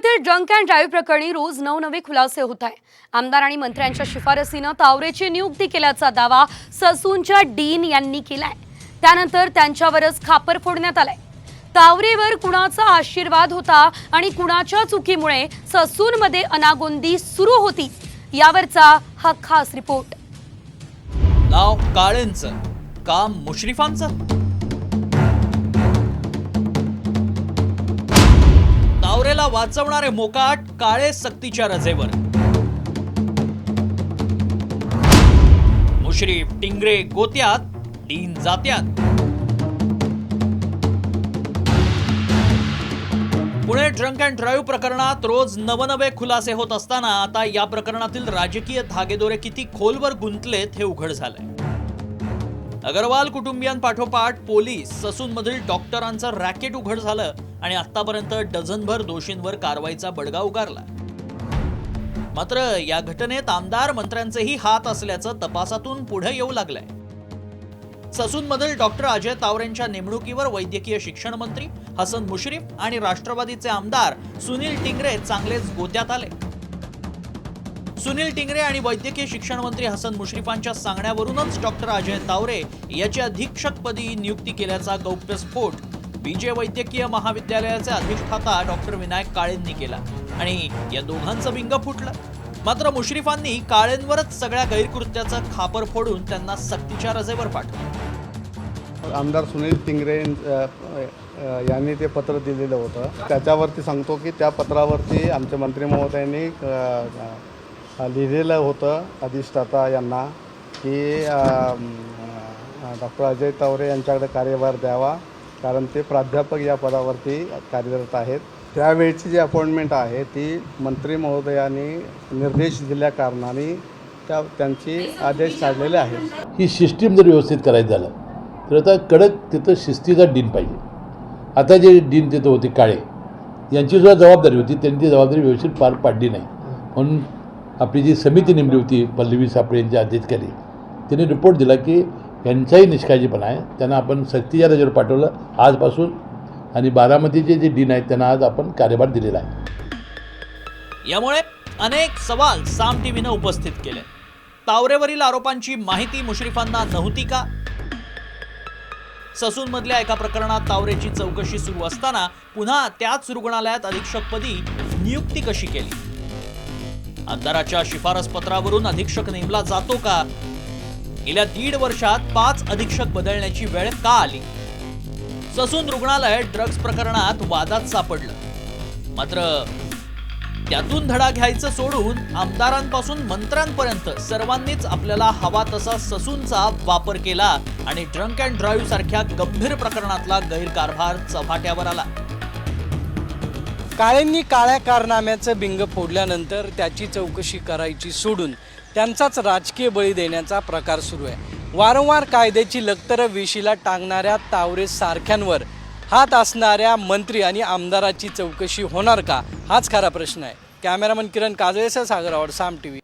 मुंबईतील drunk and drive प्रकरणी रोज नवनवे खुलासे होत आहे। आमदार आणि मंत्र्यांच्या शिफारसीने तावरेची नियुक्ती केल्याचा दावा ससूनच्या डीन यांनी केलाय। त्यानंतर त्यांच्यावरच खापर फोडण्यात आलाय। तावरेवर कुणाचा आशीर्वाद होता आणि कुणाच्या चुकीमुळे ससूनमध्ये अनागोंदी सुरू होती, यावरचा हा खास रिपोर्ट। नाव काळेंचं, काम मुश्रीफांचं। तावरेला वाचवणारे मोकाट काळे सक्तीच्या रजेवर। मुश्रीफ टिंगरे गोत्यात, डीन जात्यात। पुणे ड्रंक अँड ड्राईव्ह प्रकरणात रोज नवनवे खुलासे होत असताना आता या प्रकरणातील राजकीय धागेदोरे किती खोलवर गुंतलेत हे उघड झालंय। अग्रवाल कुटुंबियांपाठोपाठ पोलीस ससूनमधील डॉक्टरांचं रॅकेट उघड झालं आणि आतापर्यंत डझनभर दोषींवर कारवाईचा बडगा उगारला। मात्र या घटनेत आमदार मंत्र्यांचेही हात असल्याचं तपासातून पुढे येऊ लागलंय। ससूनमधील डॉक्टर अजय तावरेंच्या नेमणुकीवर वैद्यकीय शिक्षण मंत्री हसन मुश्रीफ आणि राष्ट्रवादीचे आमदार सुनील टिंगरे चांगलेच गोत्यात आले। सुनील टिंगरे आणि वैद्यकीय शिक्षण मंत्री हसन मुश्रीफांच्या सांगण्यावरूनच डॉक्टर अजय तावरे याची अधीक्षकपदी नियुक्ती केल्याचा गौप्यस्फोट बीजे वैद्यकीय महाविद्यालयाचे अधिष्ठाता डॉक्टर विनायक काळेंनी केला आणि या दोघांचं बिंग फुटलं। मात्र मुश्रीफांनी काळेंवरच सगळ्या गैरकृत्याचं खापर फोडून त्यांना सक्तीच्या रजेवर पाठवलं। आमदार सुनील टिंगरे यांनी ते पत्र दिलेलं होतं। त्याच्यावरती सांगतो की त्या पत्रावरती आमचे मंत्री महोदयांनी लिहिलेलं होतं अधिष्ठाता यांना की डॉक्टर अजय तावरे यांच्याकडे कार्यभार द्यावा, कारण ते प्राध्यापक या पदावरती कार्यरत आहेत। त्यावेळची जी अपॉइंटमेंट आहे ती मंत्री महोदयांनी निर्देश दिल्या कारणाने त्यांची आदेश काढलेले आहेत। ही सिस्टीम जर व्यवस्थित करायचं झालं तर आता कडक तिथं शिस्तीचा डीन पाहिजे। आता जे डीन तिथं होते काळे यांची सुद्धा जबाबदारी होती, त्यांनी ती जबाबदारी व्यवस्थित पार पाडली नाही। म्हणून आपली जी समिती नेमली होती पल्लवी सापळे यांच्या अध्यक्षतेखाली, त्यांनी रिपोर्ट दिला की यांचाही निष्काळजीपणा आहे, त्यांना आपण सक्तीच्या रजेवर पाठवलं आजपासून आणि बारामतीचे जे डीन आहेत त्यांना आज आपण कार्यभार दिलेला आहे। यामुळे अनेक सवाल साम टीव्हीनं उपस्थित केले। तावरेवरील आरोपांची माहिती मुश्रीफांना नव्हती का? ससूनमधल्या एका प्रकरणात तावरेची चौकशी सुरू असताना पुन्हा त्याच रुग्णालयात अधीक्षकपदी नियुक्ती कशी केली? आमदाराच्या शिफारस पत्रावरून अधीक्षक नेमला जातो का? गेल्या 1.5 वर्षात 5 अधीक्षक बदलण्याची वेळ का आली? ससून रुग्णालय ड्रग्ज प्रकरणात वादात सापडलं, मात्र त्यातून धडा घ्यायचं सोडून आमदारांपासून मंत्र्यांपर्यंत सर्वांनीच आपल्याला हवा तसा ससूनचा वापर केला आणि ड्रंक अँड ड्राईव्ह सारख्या गंभीर प्रकरणातला गैरकारभार चव्हाट्यावर आला। काळेंनी काळ्या कारनाम्याचं बिंग फोडल्यानंतर त्याची चौकशी करायची सोडून त्यांचाच राजकीय बळी देण्याचा प्रकार सुरू आहे। वारंवार कायद्याची लक्तरं वेशीला टांगणाऱ्या तावरे सारख्यांवर हात असणाऱ्या मंत्री आणि आमदाराची चौकशी होणार का, हाच खरा प्रश्न आहे। कॅमेरामन किरण काजळेसह सागर आवड, साम टीव्ही।